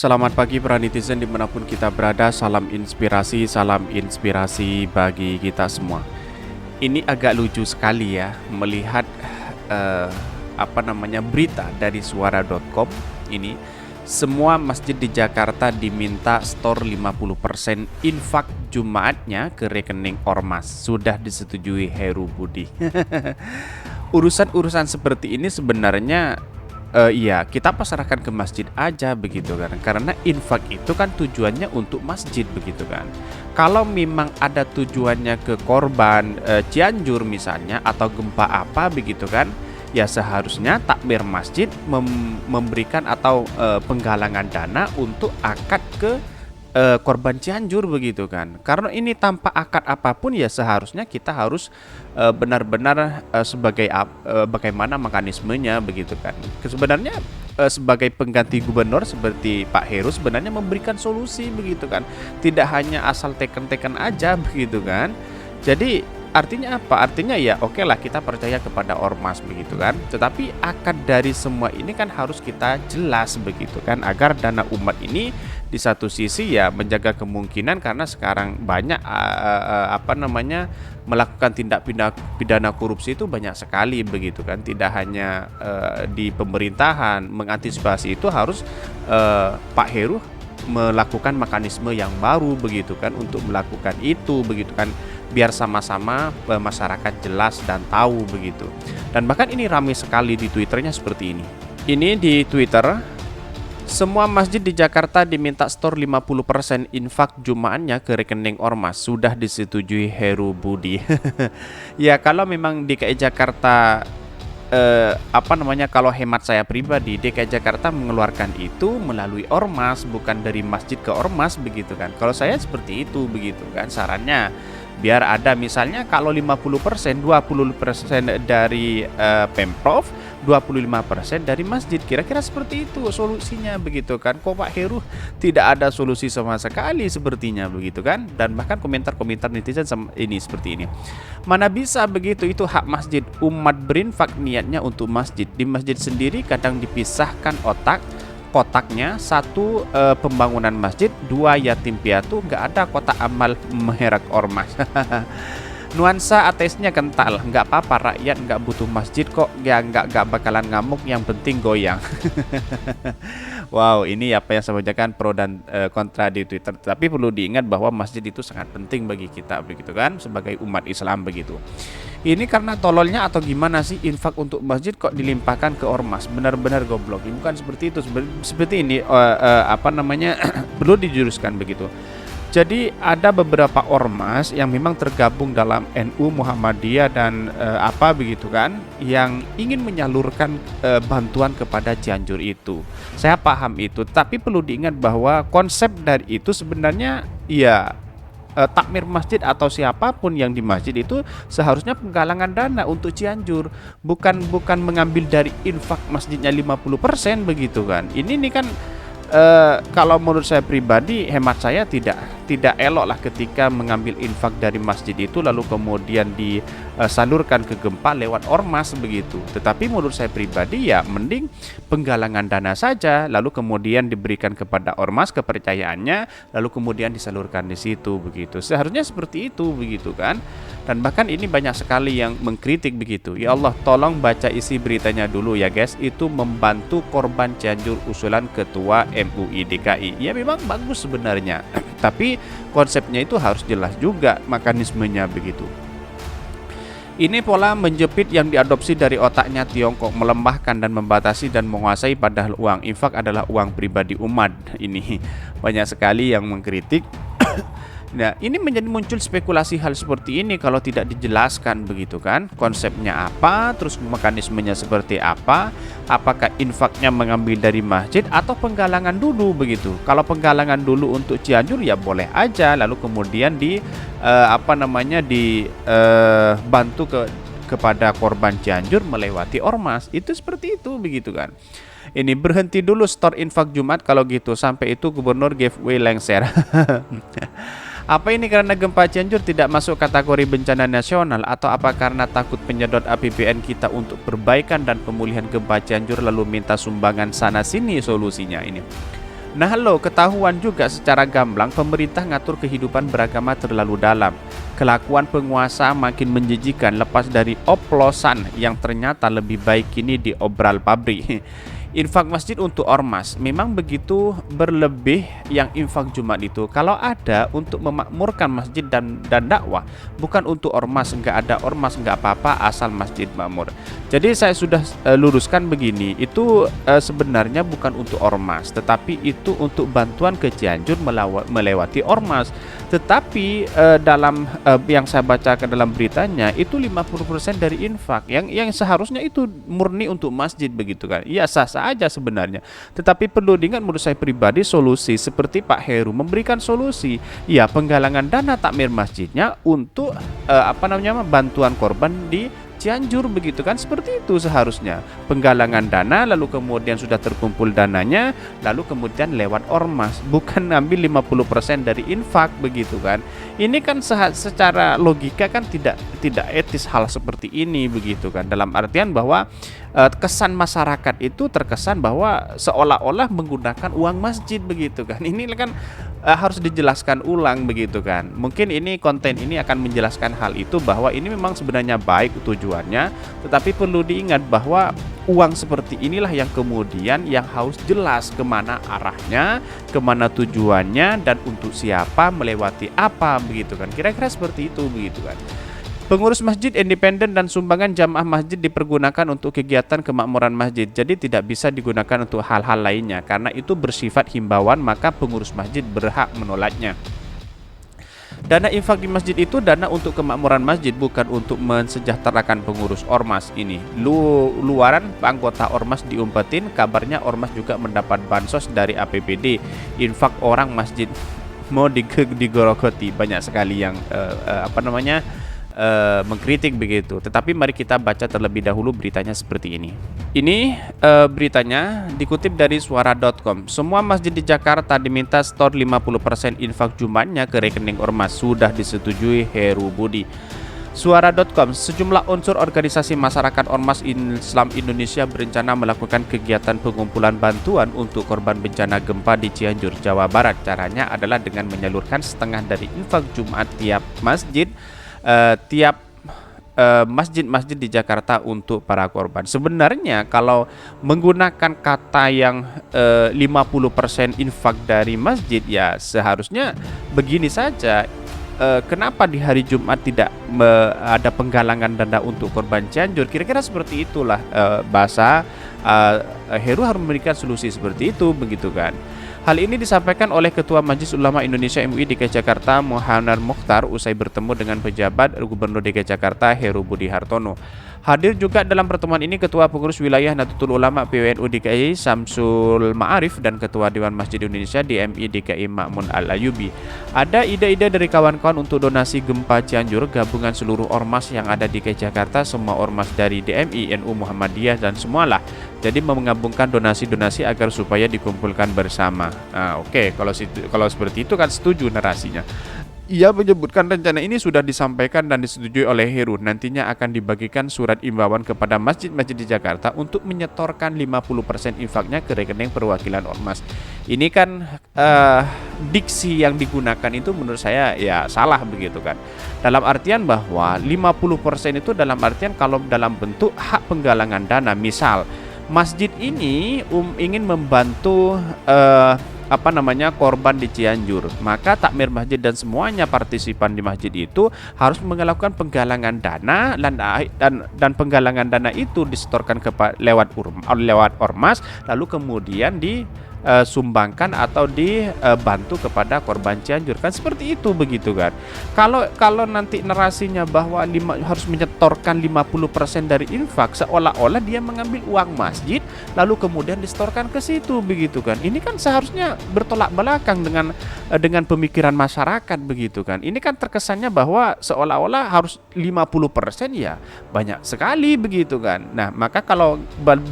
Selamat pagi para netizen dimanapun kita berada. Salam inspirasi bagi kita semua. Ini agak lucu sekali ya melihat eh, berita dari suara.com. Ini semua masjid di Jakarta diminta store 50% infak Jumatnya ke rekening ormas. Sudah disetujui Heru Budi. Urusan-urusan seperti ini sebenarnya iya, kita pasrahkan ke masjid aja begitu kan. Karena infak itu kan tujuannya untuk masjid begitu kan. Kalau memang ada tujuannya ke korban Cianjur misalnya atau gempa apa begitu kan, ya seharusnya takmir masjid memberikan atau penggalangan dana untuk akad ke korban Cianjur begitu kan. Karena ini tanpa akad apapun ya seharusnya kita harus benar-benar bagaimana mekanismenya begitu kan. Sebenarnya sebagai pengganti gubernur seperti Pak Heru sebenarnya memberikan solusi begitu kan. Tidak hanya asal teken-teken aja begitu kan. Jadi artinya apa? Artinya ya oke lah kita percaya kepada ormas begitu kan. Tetapi akad dari semua ini kan harus kita jelas begitu kan, agar dana umat ini di satu sisi ya menjaga kemungkinan, karena sekarang banyak melakukan tindak pidana korupsi itu banyak sekali begitu kan. Tidak hanya di pemerintahan mengantisipasi itu, harus Pak Heru melakukan mekanisme yang baru begitu kan untuk melakukan itu begitu kan, biar sama-sama masyarakat jelas dan tahu begitu. Dan bahkan ini ramai sekali di Twitternya seperti ini. Ini di Twitter, semua masjid di Jakarta diminta store 50% infak Jumatnya ke rekening ormas. Sudah disetujui Heru Budi. Ya kalau memang DKI Jakarta kalau hemat saya pribadi, DKI Jakarta mengeluarkan itu melalui ormas, bukan dari masjid ke ormas begitu kan. Kalau saya seperti itu begitu kan sarannya. Biar ada misalnya kalau 50%, 20% dari Pemprov, 25% dari masjid. Kira-kira seperti itu solusinya begitu kan. Kok Pak Heru tidak ada solusi sama sekali sepertinya begitu kan. Dan bahkan komentar-komentar netizen ini seperti ini. Mana bisa begitu, itu hak masjid. Umat berinfak niatnya untuk masjid. Di masjid sendiri kadang dipisahkan kotaknya, satu pembangunan masjid, dua yatim piatu, nggak ada kotak amal merek ormas. Nuansa ateisnya kental, nggak apa-apa, rakyat nggak butuh masjid kok, ya nggak bakalan ngamuk, yang penting goyang. Wow, ini apa yang saya bacakan pro dan kontra di Twitter. Tapi perlu diingat bahwa masjid itu sangat penting bagi kita begitu kan, sebagai umat Islam begitu. Ini karena tololnya atau gimana sih, infak untuk masjid kok dilimpahkan ke ormas? Benar-benar goblok. Bukan seperti itu. Seperti ini perlu dijuruskan begitu. Jadi ada beberapa ormas yang memang tergabung dalam NU, Muhammadiyah dan begitu kan, yang ingin menyalurkan bantuan kepada Cianjur itu. Saya paham itu, tapi perlu diingat bahwa konsep dari itu sebenarnya ya takmir masjid atau siapapun yang di masjid itu seharusnya penggalangan dana untuk Cianjur, bukan mengambil dari infak masjidnya 50% begitu kan. Ini kan kalau menurut saya pribadi, hemat saya tidak elok lah ketika mengambil infak dari masjid itu lalu kemudian disalurkan ke gempa lewat ormas begitu. Tetapi menurut saya pribadi ya mending penggalangan dana saja, lalu kemudian diberikan kepada ormas kepercayaannya, lalu kemudian disalurkan di situ begitu. Seharusnya seperti itu begitu kan. Dan bahkan ini banyak sekali yang mengkritik begitu. Ya Allah, tolong baca isi beritanya dulu ya guys. Itu membantu korban Cianjur, usulan Ketua MUI DKI. Ya memang bagus sebenarnya. Tapi konsepnya itu harus jelas juga mekanismenya begitu. Ini pola menjepit yang diadopsi dari otaknya Tiongkok, melemahkan dan membatasi dan menguasai, padahal uang infak adalah uang pribadi umat. Ini banyak sekali yang mengkritik. Nah, ini menjadi muncul spekulasi hal seperti ini kalau tidak dijelaskan begitu kan. Konsepnya apa, terus mekanismenya seperti apa, apakah infaknya mengambil dari masjid atau penggalangan dulu begitu. Kalau penggalangan dulu untuk Cianjur ya boleh aja, lalu kemudian bantu kepada korban Cianjur melewati ormas. Itu seperti itu begitu kan. Ini berhenti dulu store infak Jumat kalau gitu, sampai itu gubernur giveaway lengser. Apa ini karena gempa Cianjur tidak masuk kategori bencana nasional, atau apa karena takut penyedot APBN kita untuk perbaikan dan pemulihan gempa Cianjur lalu minta sumbangan sana sini solusinya ini? Nah lo ketahuan juga secara gamblang pemerintah ngatur kehidupan beragama terlalu dalam. Kelakuan penguasa makin menjijikan lepas dari oplosan yang ternyata lebih baik kini diobral pabrik. Infak masjid untuk ormas memang begitu berlebih yang infak Jumat itu. Kalau ada untuk memakmurkan masjid dan dakwah, bukan untuk ormas, nggak ada ormas nggak apa-apa asal masjid makmur. Jadi saya sudah luruskan begini, itu sebenarnya bukan untuk ormas, tetapi itu untuk bantuan ke Cianjur melewati ormas. Tetapi dalam yang saya bacakan dalam beritanya itu 50% dari infak yang seharusnya itu murni untuk masjid begitu kan. Iya sah-sah aja sebenarnya. Tetapi perlu diingat menurut saya pribadi solusi seperti Pak Heru memberikan solusi, ya penggalangan dana takmir masjidnya untuk bantuan korban di Cianjur begitu kan, seperti itu seharusnya. Penggalangan dana lalu kemudian sudah terkumpul dananya lalu kemudian lewat ormas, bukan ngambil 50% dari infak begitu kan. Ini kan secara logika kan tidak etis hal seperti ini begitu kan. Dalam artian bahwa kesan masyarakat itu terkesan bahwa seolah-olah menggunakan uang masjid begitu kan. Ini kan harus dijelaskan ulang begitu kan. Mungkin ini konten ini akan menjelaskan hal itu bahwa ini memang sebenarnya baik tujuannya, tetapi perlu diingat bahwa uang seperti inilah yang kemudian yang harus jelas kemana arahnya, kemana tujuannya, dan untuk siapa, melewati apa begitu kan. Kira-kira seperti itu begitu kan. Pengurus masjid independen dan sumbangan jamaah masjid dipergunakan untuk kegiatan kemakmuran masjid. Jadi tidak bisa digunakan untuk hal-hal lainnya karena itu bersifat himbauan, maka pengurus masjid berhak menolaknya. Dana infak di masjid itu dana untuk kemakmuran masjid, bukan untuk mensejahterakan pengurus ormas ini. Luaran anggota ormas diumpetin, kabarnya ormas juga mendapat bansos dari APBD. Infak orang masjid mau digorokoti, banyak sekali yang mengkritik begitu. Tetapi mari kita baca terlebih dahulu beritanya seperti ini. Ini beritanya dikutip dari suara.com. Semua masjid di Jakarta diminta store 50% infak Jumatnya ke rekening ormas. Sudah disetujui, Heru Budi. Suara.com, sejumlah unsur organisasi masyarakat Ormas Islam Indonesia berencana melakukan kegiatan pengumpulan bantuan untuk korban bencana gempa di Cianjur, Jawa Barat. Caranya adalah dengan menyalurkan setengah dari infak Jumat masjid-masjid di Jakarta untuk para korban. Sebenarnya kalau menggunakan kata yang 50% infak dari masjid, ya seharusnya begini saja. Kenapa di hari Jumat tidak ada penggalangan dana untuk korban Cianjur? Kira-kira seperti itulah bahasa Heru harus memberikan solusi seperti itu begitu kan. Hal ini disampaikan oleh Ketua Majelis Ulama Indonesia MUI DKI Jakarta Muhammad Mukhtar usai bertemu dengan pejabat Gubernur DKI Jakarta Heru Budi Hartono. Hadir juga dalam pertemuan ini Ketua Pengurus Wilayah Nahdlatul Ulama PWNU DKI Samsul Ma'arif dan Ketua Dewan Masjid Indonesia DMI DKI Ma'mun Al-Ayubi. Ada ide-ide dari kawan-kawan untuk donasi gempa Cianjur, gabungan seluruh ormas yang ada di DKI Jakarta, semua ormas dari DMI, NU Muhammadiyah dan semualah. Jadi menggabungkan donasi-donasi agar supaya dikumpulkan bersama. Nah, oke, kalau seperti itu kan setuju narasinya. Ia menyebutkan rencana ini sudah disampaikan dan disetujui oleh Heru. Nantinya akan dibagikan surat imbauan kepada masjid-masjid di Jakarta untuk menyetorkan 50% infaknya ke rekening perwakilan ormas. Ini kan diksi yang digunakan itu menurut saya ya salah begitu kan. Dalam artian bahwa 50% itu dalam artian kalau dalam bentuk hak penggalangan dana. Misal masjid ini ingin membantu korban di Cianjur, maka takmir masjid dan semuanya partisipan di masjid itu harus melakukan penggalangan dana dan penggalangan dana itu disetorkan lewat ormas lalu kemudian disumbangkan atau dibantu kepada korban Cianjur, kan seperti itu begitu kan. Kalau nanti narasinya bahwa harus menyetorkan 50% dari infak, seolah-olah dia mengambil uang masjid lalu kemudian disetorkan ke situ begitu kan. Ini kan seharusnya bertolak belakang dengan pemikiran masyarakat begitu kan. Ini kan terkesannya bahwa seolah-olah harus 50%, ya banyak sekali begitu kan. Nah, maka kalau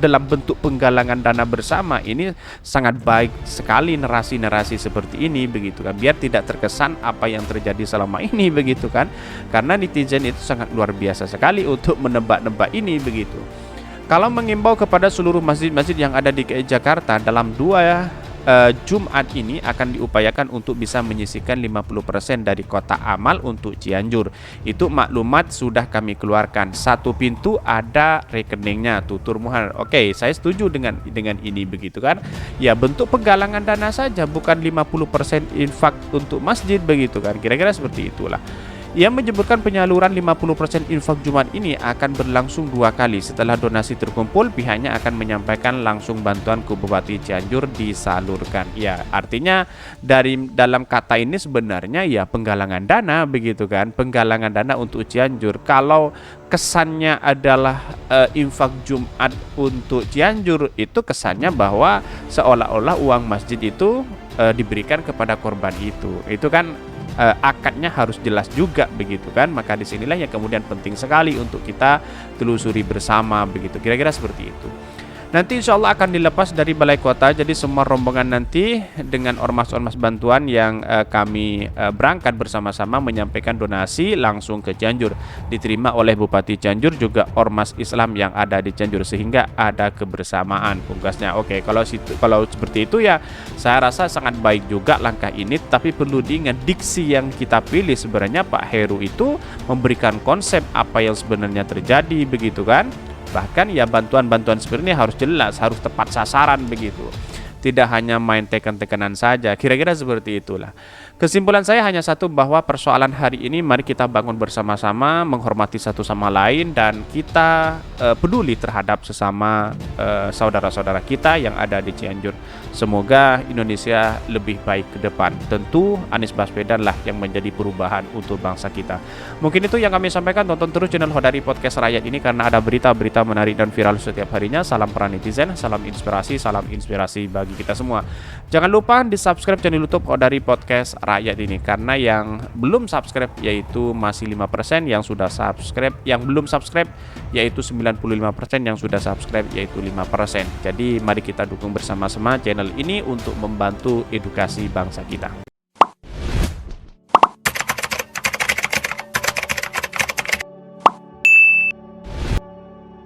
dalam bentuk penggalangan dana bersama ini sangat baik sekali narasi-narasi seperti ini begitu kan, biar tidak terkesan apa yang terjadi selama ini begitu kan, karena netizen itu sangat luar biasa sekali untuk menebak-nebak ini begitu. Kalau mengimbau kepada seluruh masjid-masjid yang ada di DKI Jakarta dalam 2 Jumat ini akan diupayakan untuk bisa menyisihkan 50% dari kotak amal untuk Cianjur. Itu maklumat sudah kami keluarkan. Satu pintu ada rekeningnya, tutur muhar. Oke, saya setuju dengan ini begitu kan. Ya, bentuk penggalangan dana saja, bukan 50% infak untuk masjid begitu kan. Kira-kira seperti itulah. Ia menyebutkan penyaluran 50% infak Jumat ini akan berlangsung 2 kali. Setelah donasi terkumpul, pihaknya akan menyampaikan langsung bantuan ke Bupati Cianjur disalurkan. Ya, artinya dalam kata ini sebenarnya ya penggalangan dana begitu kan, penggalangan dana untuk Cianjur. Kalau kesannya adalah infak Jumat untuk Cianjur, itu kesannya bahwa seolah-olah uang masjid itu diberikan kepada korban itu. Itu kan akadnya harus jelas juga begitu kan. Maka disinilah yang kemudian penting sekali untuk kita telusuri bersama begitu. Kira-kira seperti itu. Nanti insya Allah akan dilepas dari balai kota. Jadi semua rombongan nanti dengan ormas-ormas bantuan yang kami berangkat bersama-sama menyampaikan donasi langsung ke Cianjur, diterima oleh Bupati Cianjur juga ormas Islam yang ada di Cianjur, sehingga ada kebersamaan pungkasnya. Oke, kalau seperti itu ya saya rasa sangat baik juga langkah ini. Tapi perlu diingat, diksi yang kita pilih sebenarnya Pak Heru itu memberikan konsep apa yang sebenarnya terjadi begitu kan. Bahkan ya bantuan-bantuan seperti ini harus jelas, harus tepat sasaran begitu. Tidak hanya main tekan-tekanan saja. Kira-kira seperti itulah. Kesimpulan saya hanya satu, bahwa persoalan hari ini mari kita bangun bersama-sama, menghormati satu sama lain, dan kita peduli terhadap sesama saudara-saudara kita yang ada di Cianjur. Semoga Indonesia lebih baik ke depan. Tentu Anies Baswedan lah yang menjadi perubahan untuk bangsa kita. Mungkin itu yang kami sampaikan. Tonton terus channel Khodari Podcast Rakyat ini karena ada berita-berita menarik dan viral setiap harinya. Salam peran netizen, salam inspirasi bagi kita semua. Jangan lupa di subscribe channel YouTube Khodari Podcast Rakyat ini, karena yang belum subscribe yaitu masih 5%, yang sudah subscribe, yang belum subscribe yaitu 95%, yang sudah subscribe yaitu 5%. Jadi mari kita dukung bersama-sama channel ini untuk membantu edukasi bangsa kita.